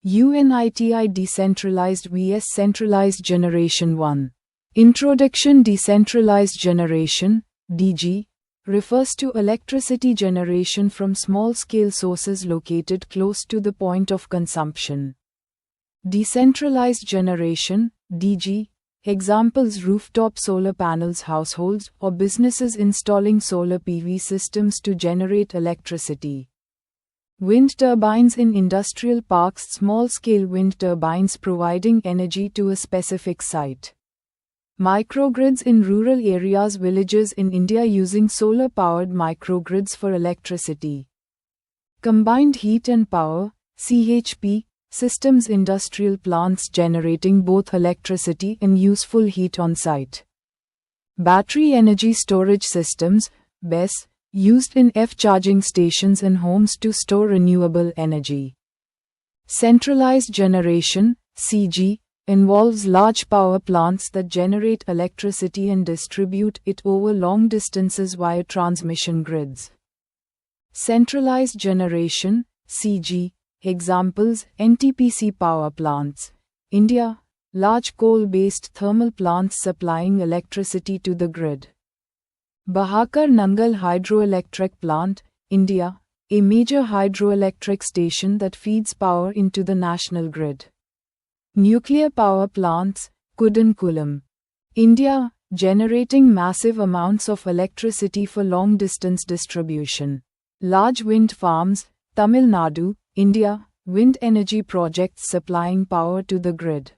UNIT-IDecentralized vs Centralized Generation 1. Introduction. Decentralized generation, DG, refers to electricity generation from small-scale sources located close to the point of consumption. Decentralized generation, DG, examples: rooftop solar panels, households or businesses installing solar PV systems to generate electricity. Wind turbines in industrial parks, small-scale wind turbines providing energy to a specific site. Microgrids in rural areas, villages in India using solar-powered microgrids for electricity. Combined heat and power, CHP, systems, industrial plants generating both electricity and useful heat on site. Battery energy storage systems, BESS, used in charging stations and homes to store renewable energy. Centralized generation, CG, involves large power plants that generate electricity and distribute it over long distances via transmission grids. Centralized generation, CG, examples: NTPC power plants, India, large coal-based thermal plants supplying electricity to the grid. Bahakar Nangal hydroelectric plant, India, a major hydroelectric station that feeds power into the national grid. Nuclear power plants, Kudankulam, India, generating massive amounts of electricity for long-distance distribution. Large wind farms, Tamil Nadu, India, wind energy projects supplying power to the grid.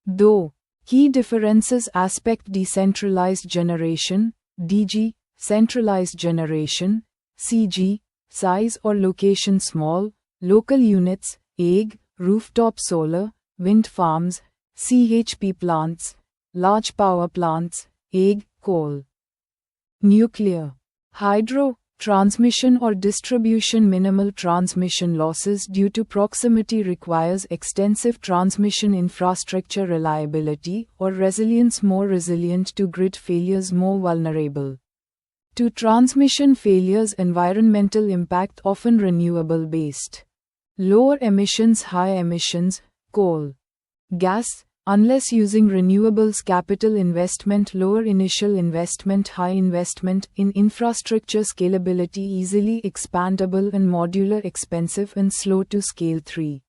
Though, key differences aspect: decentralized generation, DG, centralized generation, CG, size or location small, local units, AG, rooftop solar, wind farms, CHP plants, large power plants, AG, coal. Nuclear, hydro, transmission or distribution. Minimal transmission losses due to proximity requires extensive transmission infrastructure. Reliability or resilience, more resilient to grid failures, more vulnerable to transmission failures. Environmental impact, often renewable based. Lower emissions, high emissions, coal. Gas, unless using renewables. Capital investment, lower initial investment, high investment in infrastructure. Scalability, easily expandable and modular. Expensive and slow to scale. 3.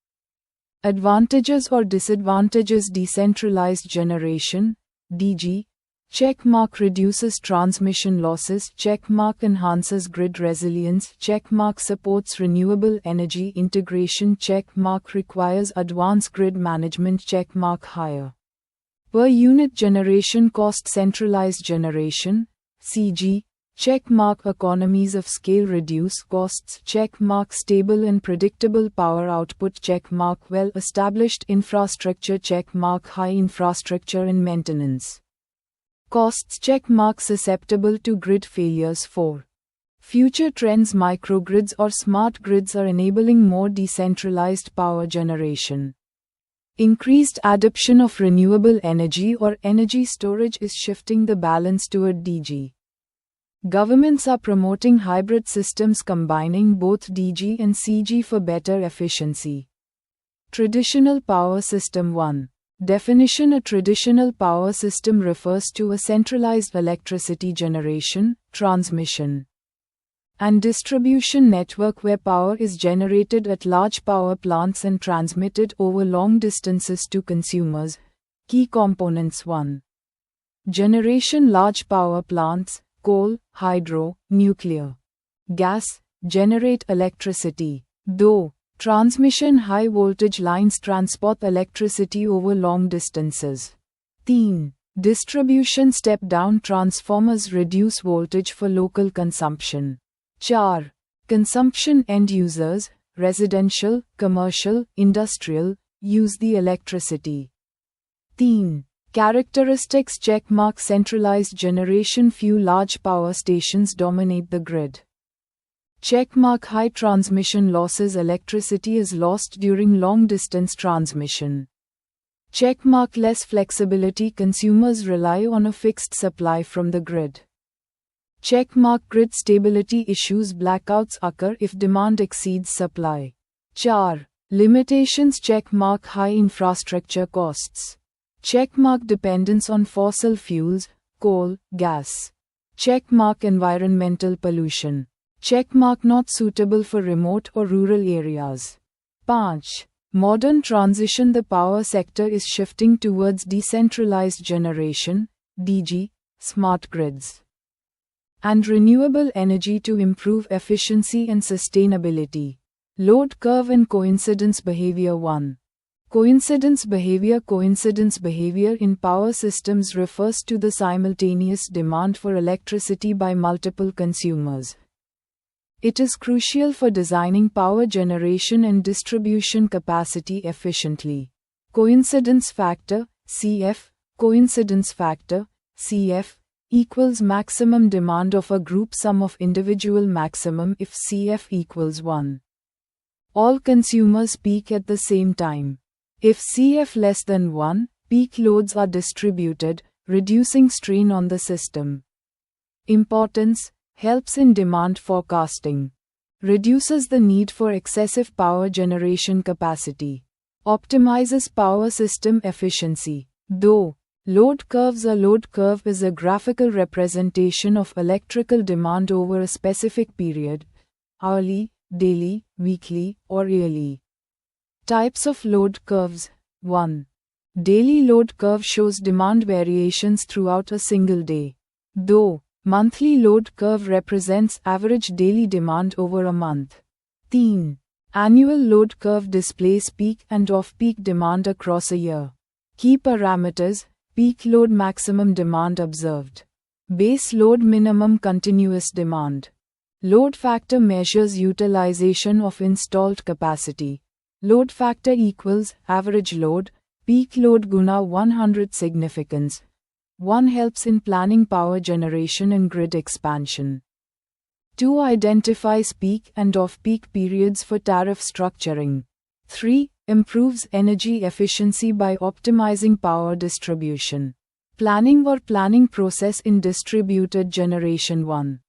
Advantages or disadvantages. Decentralized generation, DG, checkmark, reduces transmission losses, checkmark, enhances grid resilience, checkmark, supports renewable energy integration, checkmark, requires advanced grid management, checkmark, higher per unit generation cost. Centralized generation, CG, checkmark, economies of scale, reduce costs, checkmark, stable and predictable power output, checkmark, well established infrastructure, checkmark, high infrastructure and maintenance costs, checkmark, susceptible to grid failures. 4. Future trends. Microgrids or smart grids are enabling more decentralized power generation. Increased adoption of renewable energy or energy storage is shifting the balance toward DG. Governments are promoting hybrid systems combining both DG and CG for better efficiency. Traditional power system. 1. Definition. A traditional power system refers to a centralized electricity generation, transmission, and distribution network where power is generated at large power plants and transmitted over long distances to consumers. Key components. 1. Generation. Large power plants, coal, hydro, nuclear, gas, generate electricity. Though transmission, high voltage lines transport electricity over long distances. 3. Distribution. Step down transformers reduce voltage for local consumption. 4. Consumption. End users, residential, commercial, industrial, use the electricity. 3. Characteristics. Checkmark. Centralized generation. Few large power stations dominate the grid. Checkmark. High transmission losses, electricity is lost during long distance transmission. Checkmark. Less flexibility, consumers rely on a fixed supply from the grid. Checkmark. Grid stability issues, blackouts occur if demand exceeds supply. 4. Limitations checkmark high infrastructure costs. Checkmark dependence on fossil fuels, coal, gas. Checkmark environmental pollution. Checkmark not suitable for remote or rural areas. 5. Modern transition. The power sector is shifting towards decentralized generation, DG, smart grids, and renewable energy to improve efficiency and sustainability. Load curve and coincidence behavior. 1. Coincidence behavior. Coincidence behavior in power systems refers to the simultaneous demand for electricity by multiple consumers. It is crucial for designing power generation and distribution capacity efficiently. Coincidence factor, CF, coincidence factor, CF, equals maximum demand of a group sum of individual maximum if CF equals 1. All consumers peak at the same time. If CF less than 1, peak loads are distributed, reducing strain on the system. Importance: helps in demand forecasting. Reduces the need for excessive power generation capacity. Optimizes power system efficiency. Though load curves. A load curve is a graphical representation of electrical demand over a specific period, hourly, daily, weekly, or yearly. Types of load curves. 1. Daily load curve shows demand variations throughout a single day. Though monthly load curve represents average daily demand over a month. 3. Annual load curve displays peak and off-peak demand across a year. Key parameters: peak load, maximum demand observed. Base load, minimum continuous demand. Load factor measures utilization of installed capacity. Load factor equals average load, peak load guna 100. Significance: 1. Helps in planning power generation and grid expansion. 2. Identifies peak and off-peak periods for tariff structuring. 3. Improves energy efficiency by optimizing power distribution. Planning or planning process in distributed generation. 1.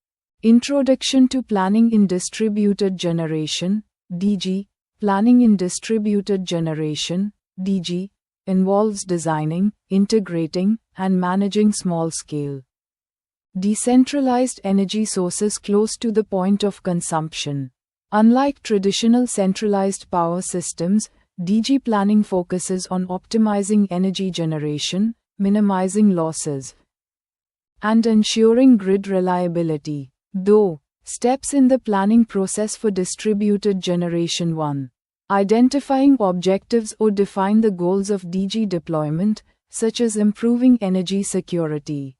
Introduction to planning in distributed generation, DG. Planning in distributed generation, DG, involves designing, integrating, and managing small-scale, decentralized energy sources close to the point of consumption. Unlike traditional centralized power systems, DG planning focuses on optimizing energy generation, minimizing losses, and ensuring grid reliability. Though steps in the planning process for distributed generation. 1. Identifying objectives or define the goals of DG deployment, such as improving energy security,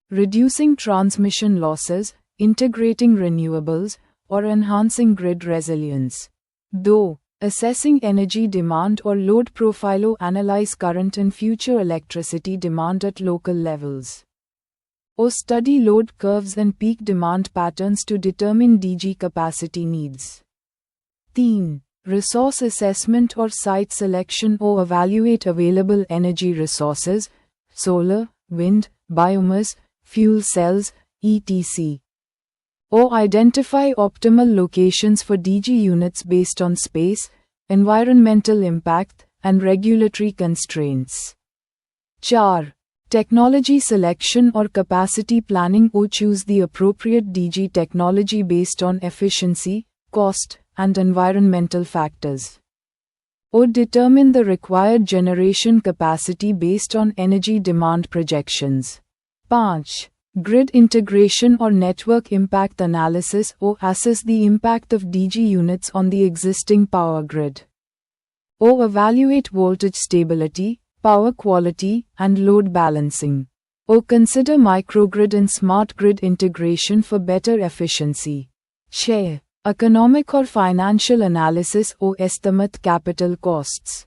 reducing transmission losses, integrating renewables, or enhancing grid resilience. Though assessing energy demand or load profile or analyze current and future electricity demand at local levels, or study load curves and peak demand patterns to determine DG capacity needs. 3. Resource assessment or site selection or evaluate available energy resources, solar, wind, biomass, fuel cells, etc. Or identify optimal locations for DG units based on space, environmental impact, and regulatory constraints. 4. Technology selection or capacity planning or choose the appropriate DG technology based on efficiency, cost, and environmental factors. Or determine the required generation capacity based on energy demand projections. 5. Grid integration or network impact analysis or assess the impact of DG units on the existing power grid. Or evaluate voltage stability, power quality, and load balancing. Or consider microgrid and smart grid integration for better efficiency. Share economic or financial analysis or estimate capital costs,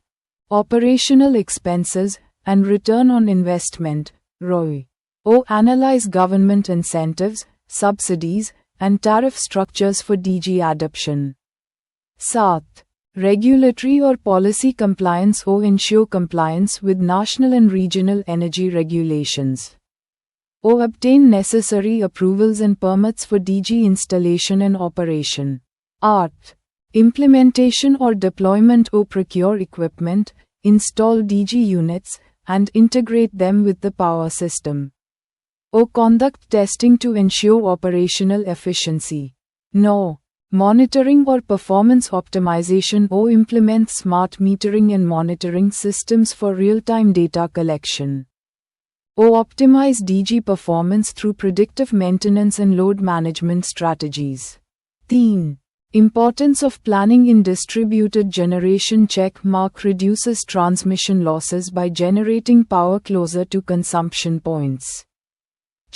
operational expenses, and return on investment, ROI. Or analyze government incentives, subsidies, and tariff structures for DG adoption. 7. Regulatory or policy compliance or ensure compliance with national and regional energy regulations. Or obtain necessary approvals and permits for DG installation and operation. 8. Implementation or deployment or procure equipment, install DG units, and integrate them with the power system. Or conduct testing to ensure operational efficiency. No. Monitoring or performance optimization or implement smart metering and monitoring systems for real-time data collection. Or optimize DG performance through predictive maintenance and load management strategies. 3. Importance of planning in distributed generation. Reduces transmission losses by generating power closer to consumption points.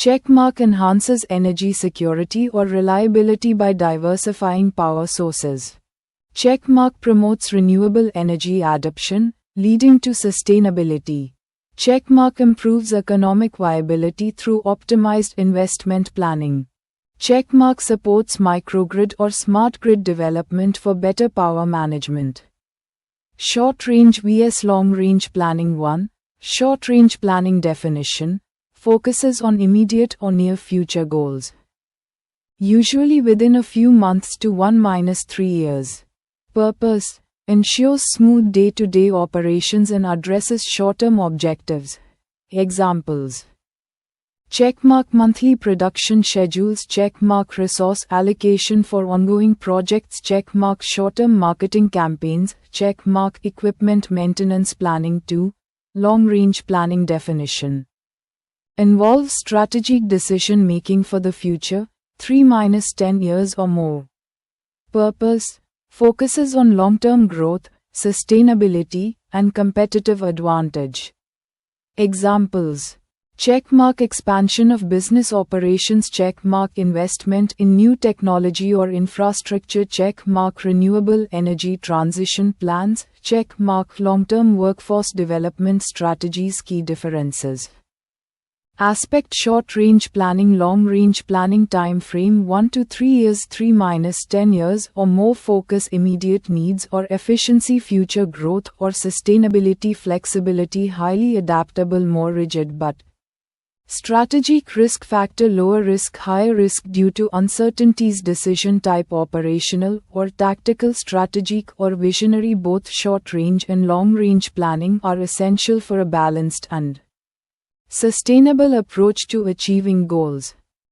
Enhances energy security or reliability by diversifying power sources. Promotes renewable energy adoption, leading to sustainability. Improves economic viability through optimized investment planning. Supports microgrid or smart grid development for better power management. Short-range vs long-range planning. 1. Short-range planning definition focuses on immediate or near-future goals, usually within a few months to 1-3 years. Purpose: ensures smooth day-to-day operations and addresses short-term objectives. Examples: monthly production schedules, resource allocation for ongoing projects, short-term marketing campaigns, equipment maintenance planning. 2. Long-range planning definition involves strategic decision-making for the future, 3-10 years or more. Purpose: focuses on long-term growth, sustainability, and competitive advantage. Examples: expansion of business operations, investment in new technology or infrastructure, renewable energy transition plans, long-term workforce development strategies. Key differences. Aspect: short-range planning, long-range planning. Time frame 1 to 3 years, 3-10 years or more. Focus: immediate needs or efficiency, future growth or sustainability. Flexibility: highly adaptable, more rigid but strategic. Risk factor: lower risk, higher risk due to uncertainties. Decision type: operational or tactical, strategic or visionary. Both short-range and long-range planning are essential for a balanced and sustainable approach to achieving goals.